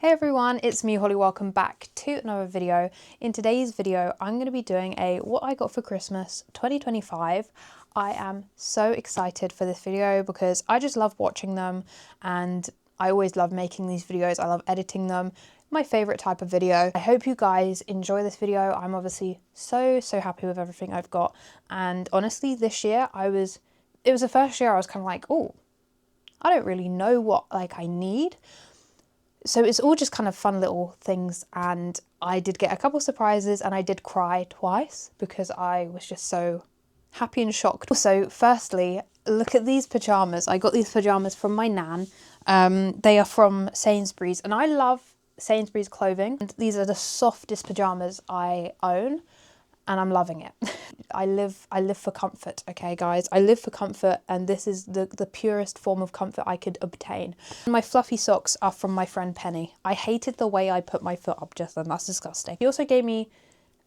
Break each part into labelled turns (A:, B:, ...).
A: Hey everyone, it's me Holly. Welcome back to another video. In today's video, I'm going to be doing a what I got for Christmas 2025. I am so excited for this video because I just love watching them and I always love making these videos. I love editing them. My favorite type of video. I hope you guys enjoy this video. I'm obviously so happy with everything I've got, and honestly this year it was the first year I was kind of like, oh, I don't really know what I need. So it's all just kind of fun little things, and I did get a couple surprises and I did cry twice because I was just so happy and shocked. Also, firstly, look at these pyjamas. I got these pyjamas from my nan. They are from Sainsbury's and I love Sainsbury's clothing. And these are the softest pyjamas I own and I'm loving it. I live for comfort, okay guys? I live for comfort, and this is the purest form of comfort I could obtain. My fluffy socks are from my friend Penny. I hated the way I put my foot up just then, that's disgusting. He also gave me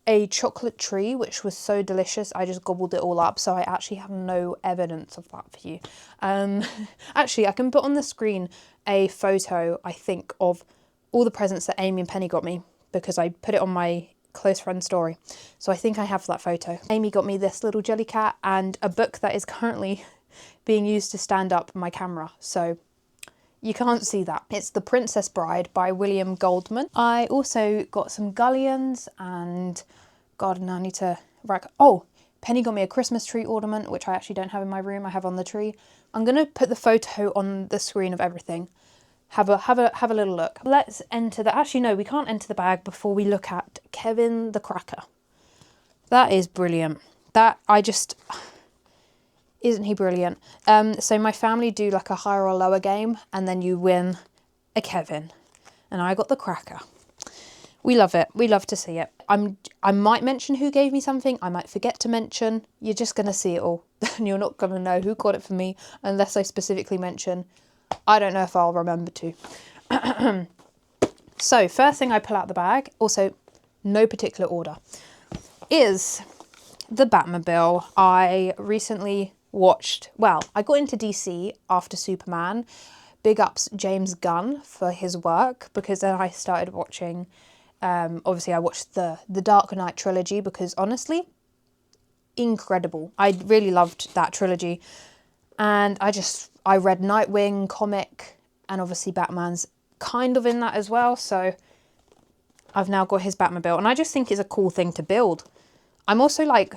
A: a chocolate tree, which was so delicious, I just gobbled it all up, so I actually have no evidence of that for you. Actually, I can put on the screen a photo, I think, of all the presents that Amy and Penny got me, because I put it on my close friend story, so I think I have that photo. Amy got me this little jelly cat and a book that is currently being used to stand up my camera, so you can't see that. It's The Princess Bride by William Goldman. I also got some gullions and God, now I need to rack. Oh, Penny got me a Christmas tree ornament, which I actually don't have in my room. I have on the tree. I'm gonna put the photo on the screen of everything. Have a little look. Let's enter the, actually no, we can't enter the bag before we look at Kevin the Cracker. That is brilliant. Isn't he brilliant? So my family do like a higher or lower game and then you win a Kevin. And I got the Cracker. We love it. We love to see it. I might mention who gave me something. I might forget to mention. You're just going to see it all. And you're not going to know who got it for me unless I specifically mention. I don't know if I'll remember to. So first thing I pull out the bag, also no particular order, is the Batmobile. I recently watched, well, I got into DC after Superman. Big ups James Gunn for his work, because then I started watching, obviously I watched the Dark Knight trilogy because honestly, incredible. I really loved that trilogy. And I read Nightwing comic, and obviously Batman's kind of in that as well. So I've now got his Batmobile, and I just think it's a cool thing to build. I'm also like,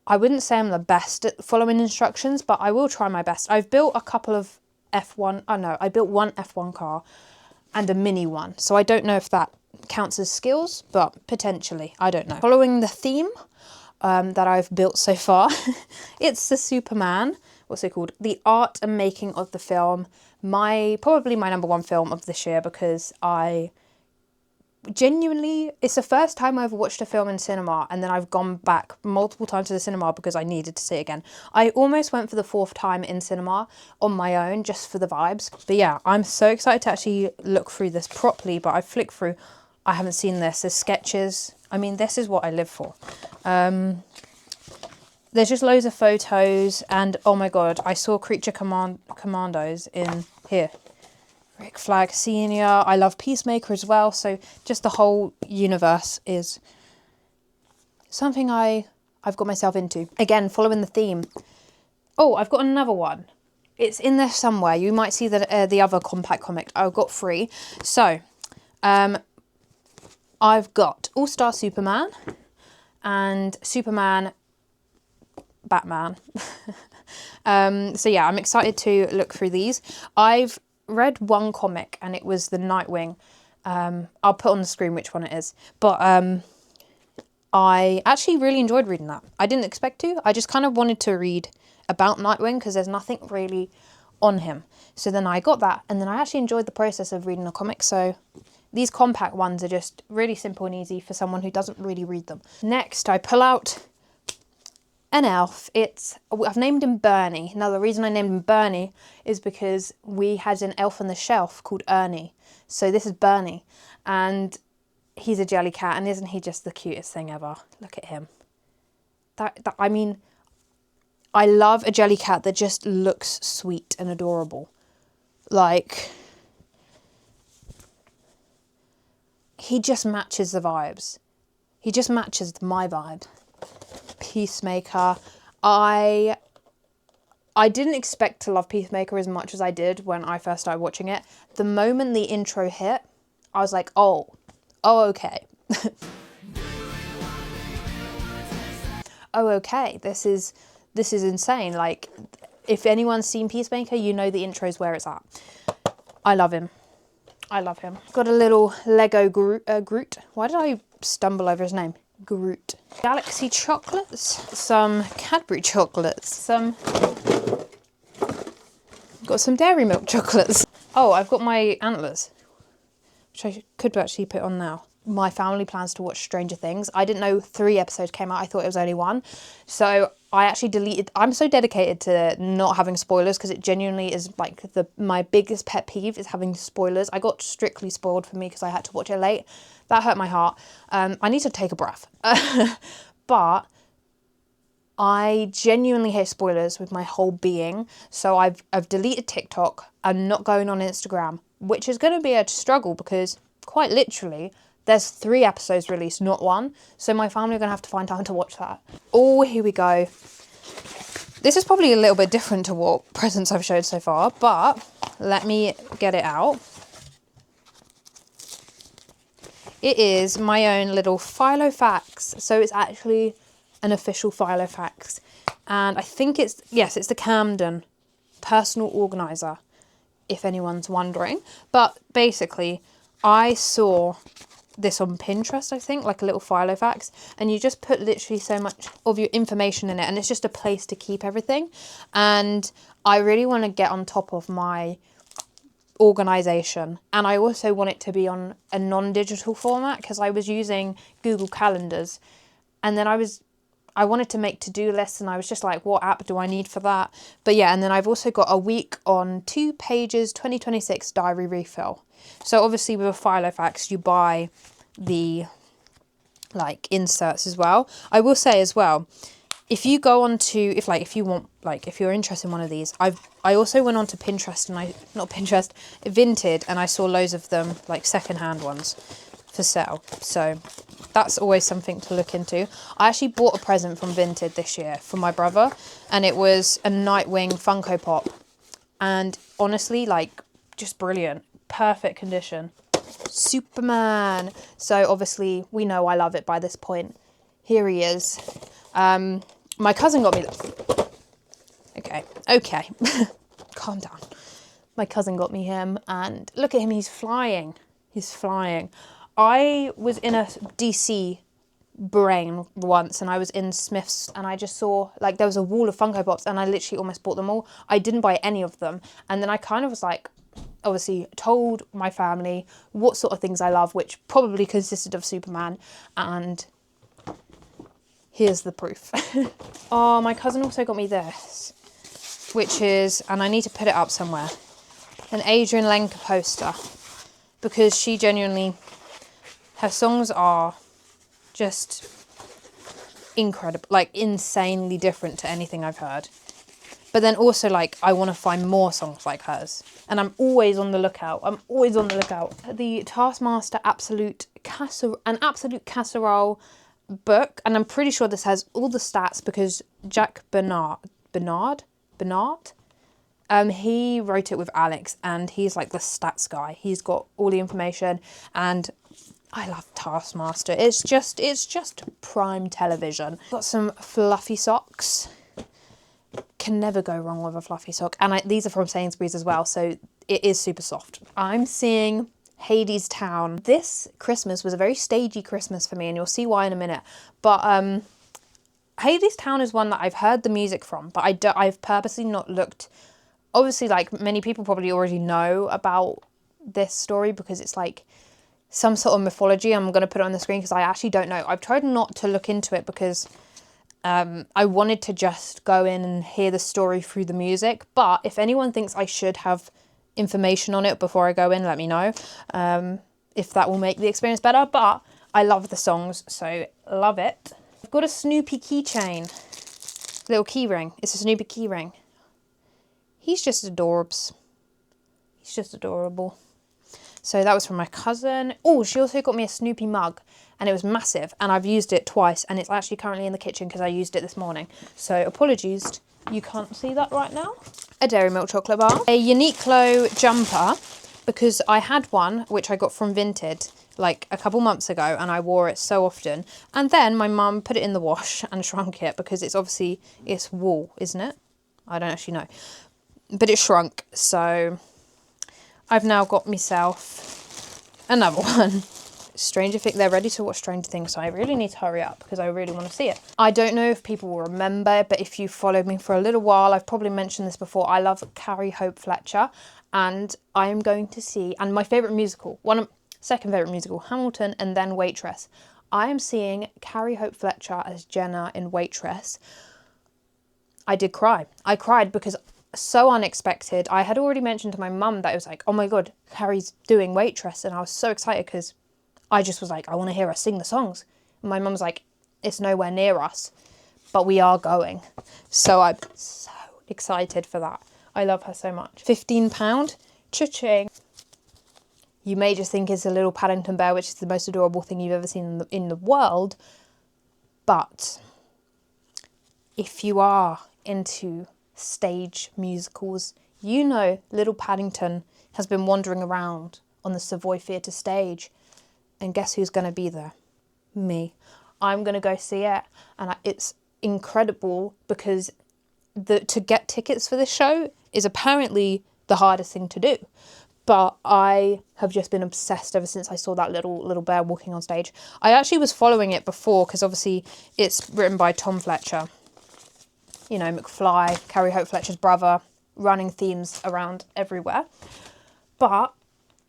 A: I wouldn't say I'm the best at following instructions, but I will try my best. I've built a couple of I built one F1 car and a mini one. So I don't know if that counts as skills, but potentially, I don't know. Following the theme that I've built so far. It's the Superman, what's it called? The art and making of the film. Probably my #1 film of this year, because I genuinely, it's the first time I've watched a film in cinema and then I've gone back multiple times to the cinema because I needed to see it again. I almost went for the 4th time in cinema on my own just for the vibes. But yeah, I'm so excited to actually look through this properly, but I flicked through. I haven't seen this. There's sketches. I mean, this is what I live for. There's just loads of photos, and oh my god, I saw Creature Commandos in here. Rick Flag Senior. I love Peacemaker as well, so just the whole universe is something I've got myself into. Again, following the theme. Oh, I've got another one. It's in there somewhere. You might see that the other compact comic. I've got 3. So, I've got All-Star Superman and Superman Batman. So yeah, I'm excited to look through these. I've read one comic and it was the Nightwing. I'll put on the screen which one it is. But I actually really enjoyed reading that. I didn't expect to. I just kind of wanted to read about Nightwing because there's nothing really on him. So then I got that, and then I actually enjoyed the process of reading a comic. So these compact ones are just really simple and easy for someone who doesn't really read them. Next, I pull out an elf. I've named him Bernie. Now, the reason I named him Bernie is because we had an elf on the shelf called Ernie. So this is Bernie, and he's a jelly cat, and isn't he just the cutest thing ever? Look at him. I mean, I love a jelly cat that just looks sweet and adorable. Like, he just matches the vibes. He just matches my vibe. Peacemaker. I didn't expect to love Peacemaker as much as I did when I first started watching it. The moment the intro hit, I was like, oh, okay. Oh, okay, this is insane. Like, if anyone's seen Peacemaker, you know the intro's where it's at. I love him. I love him. Got a little Lego Groot. Why did I stumble over his name? Groot. Galaxy chocolates. Some Cadbury chocolates. Got some dairy milk chocolates. Oh, I've got my antlers, which I could actually put on now. My family plans to watch Stranger Things. I didn't know 3 episodes came out. I thought it was only 1. So I actually deleted. I'm so dedicated to not having spoilers because it genuinely is like my biggest pet peeve is having spoilers. I got strictly spoiled for me because I had to watch it late. That hurt my heart. I need to take a breath. But I genuinely hate spoilers with my whole being. So I've deleted TikTok. I'm not going on Instagram, which is going to be a struggle because quite literally there's 3 episodes released, not 1. So my family are going to have to find time to watch that. Oh, here we go. This is probably a little bit different to what presents I've showed so far, but let me get it out. It is my own little Filofax. So it's actually an official Filofax. And I think it's the Camden personal organizer, if anyone's wondering. But basically, I saw this on Pinterest, I think, like a little Filofax, and you just put literally so much of your information in it, and it's just a place to keep everything. And I really want to get on top of my organization, and I also want it to be on a non-digital format because I was using Google Calendars, and then I wanted to make to-do lists, and I was just like, what app do I need for that? But yeah, and then I've also got a week on 2 pages 2026 diary refill. So obviously with a Filofax, you buy the like inserts as well. I will say as well, if you go on to, if you're interested in one of these, I also went on to Pinterest and Vinted, and I saw loads of them, like secondhand ones for sale. So that's always something to look into. I actually bought a present from Vinted this year for my brother, and it was a Nightwing Funko Pop. And honestly, like, just brilliant. Perfect condition. Superman. So obviously we know I love it by this point. Here he is. My cousin got me this. Okay. Calm down. My cousin got me him, and look at him, he's flying. I was in a DC brain once, and I was in Smith's, and I just saw, like, there was a wall of Funko Pops, and I literally almost bought them all. I didn't buy any of them, and then I kind of was like, obviously told my family what sort of things I love, which probably consisted of Superman, and here's the proof. Oh, my cousin also got me this, which is, and I need to put it up somewhere, an Adrian Lenker poster, because she genuinely, her songs are just incredible, like insanely different to anything I've heard. But then also, like, I want to find more songs like hers. And I'm always on the lookout. The Taskmaster Absolute Casserole book. And I'm pretty sure this has all the stats because Jack Bernard, he wrote it with Alex. And he's like the stats guy. He's got all the information. And I love Taskmaster. It's just prime television. Got some fluffy socks. Can never go wrong with a fluffy sock. And these are from Sainsbury's as well, so it is super soft. I'm seeing Hades Town. This Christmas was a very stagey Christmas for me, and you'll see why in a minute. But Hades Town is one that I've heard the music from, but I've purposely not looked. Obviously, like, many people probably already know about this story because it's like some sort of mythology. I'm going to put it on the screen because I actually don't know. I've tried not to look into it because I wanted to just go in and hear the story through the music. But if anyone thinks I should have information on it before I go in, let me know. If that will make the experience better. But I love the songs, so love it. I've got a Snoopy keychain. Little key ring. It's a Snoopy key ring. He's just adorbs. He's just adorable. So that was from my cousin. Oh, she also got me a Snoopy mug, and it was massive, and I've used it twice, and it's actually currently in the kitchen because I used it this morning. So apologies, you can't see that right now. A Dairy Milk chocolate bar. A Uniqlo jumper, because I had one, which I got from Vinted like a couple months ago, and I wore it so often. And then my mum put it in the wash and shrunk it because it's wool, isn't it? I don't actually know. But it shrunk, so I've now got myself another one. Stranger Things, they're ready to watch Stranger Things, so I really need to hurry up because I really want to see it. I don't know if people will remember, but if you followed me for a little while, I've probably mentioned this before. I love Carrie Hope Fletcher, and I am going to see, and my favourite musical, second favourite musical, Hamilton, and then Waitress. I am seeing Carrie Hope Fletcher as Jenna in Waitress. I did cry. I cried because so unexpected. I had already mentioned to my mum that it was like, oh my God, Carrie's doing Waitress, and I was so excited because I just was like, I want to hear her sing the songs. And my mum's like, it's nowhere near us, but we are going. So I'm so excited for that. I love her so much. £15, cha-ching. You may just think it's a little Paddington Bear, which is the most adorable thing you've ever seen in the world. But if you are into stage musicals, you know little Paddington has been wandering around on the Savoy Theatre stage. And guess who's going to be there? Me. I'm going to go see it. And it's incredible because to get tickets for this show is apparently the hardest thing to do. But I have just been obsessed ever since I saw that little bear walking on stage. I actually was following it before because obviously it's written by Tom Fletcher. You know, McFly, Carrie Hope Fletcher's brother, running themes around everywhere. But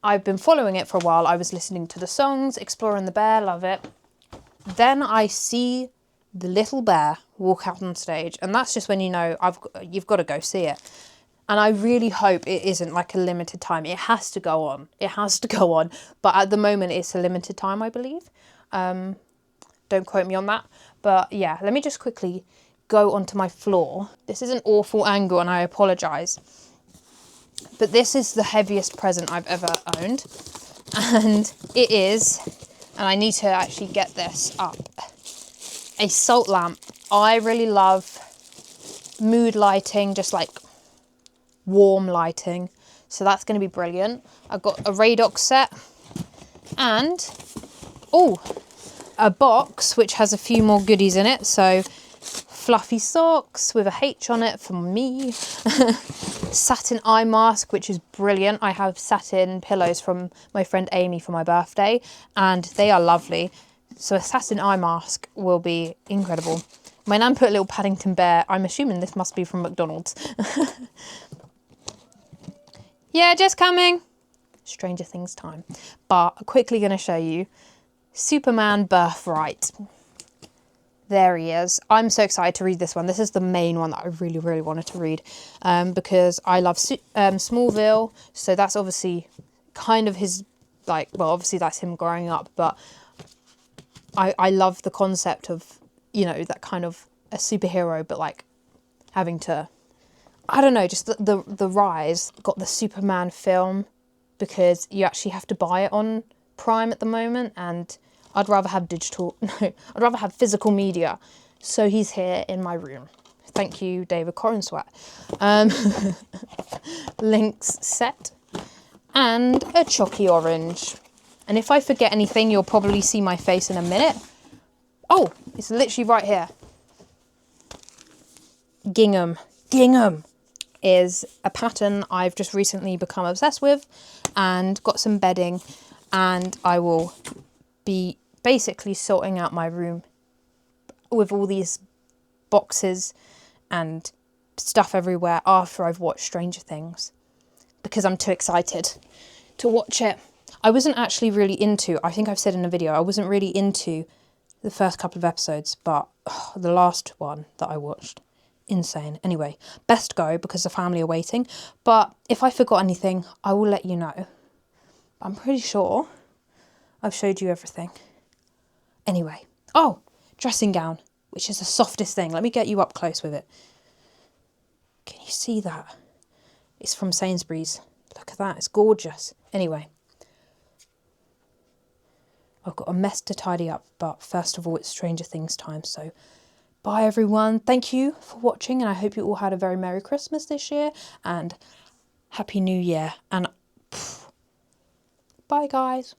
A: I've been following it for a while. I was listening to the songs, exploring the bear, love it. Then I see the little bear walk out on stage, and that's just when you know you've got to go see it. And I really hope it isn't like a limited time. It has to go on. It has to go on. But at the moment, it's a limited time, I believe. Don't quote me on that. But yeah, let me just quickly go onto my floor. This is an awful angle, and I apologise. But this is the heaviest present I've ever owned. And it is, and I need to actually get this up, a salt lamp. I really love mood lighting, just like warm lighting. So that's going to be brilliant. I've got a Radox set and, a box which has a few more goodies in it. So fluffy socks with a H on it for me. Satin eye mask, which is brilliant. I have satin pillows from my friend Amy for my birthday, and they are lovely. So a satin eye mask will be incredible. My nan put a little Paddington Bear. I'm assuming this must be from McDonald's. Yeah, just coming. Stranger Things time. But I'm quickly going to show you Superman Birthright. There he is. I'm so excited to read this one. This is the main one that I really, really wanted to read because I love Smallville. So that's obviously kind of his, like, well, obviously that's him growing up. But I love the concept of, you know, that kind of a superhero, but like having to, I don't know, just the rise. Got the Superman film because you actually have to buy it on Prime at the moment, and I'd rather have I'd rather have physical media. So he's here in my room. Thank you, David Corenswet. Link's set and a chalky orange. And if I forget anything, you'll probably see my face in a minute. Oh, it's literally right here. Gingham. Gingham is a pattern I've just recently become obsessed with and got some bedding, and I will be basically sorting out my room with all these boxes and stuff everywhere after I've watched Stranger Things because I'm too excited to watch it. I wasn't actually really into, I think I've said in a video, I wasn't really into the first couple of episodes, but the last one that I watched, insane. Anyway, best go because the family are waiting, but if I forgot anything, I will let you know. I'm pretty sure I've showed you everything. Anyway, dressing gown, which is the softest thing. Let me get you up close with it. Can you see that? It's from Sainsbury's. Look at that, it's gorgeous. Anyway, I've got a mess to tidy up, but first of all, it's Stranger Things time. So bye everyone. Thank you for watching, and I hope you all had a very Merry Christmas this year and Happy New Year. And bye guys.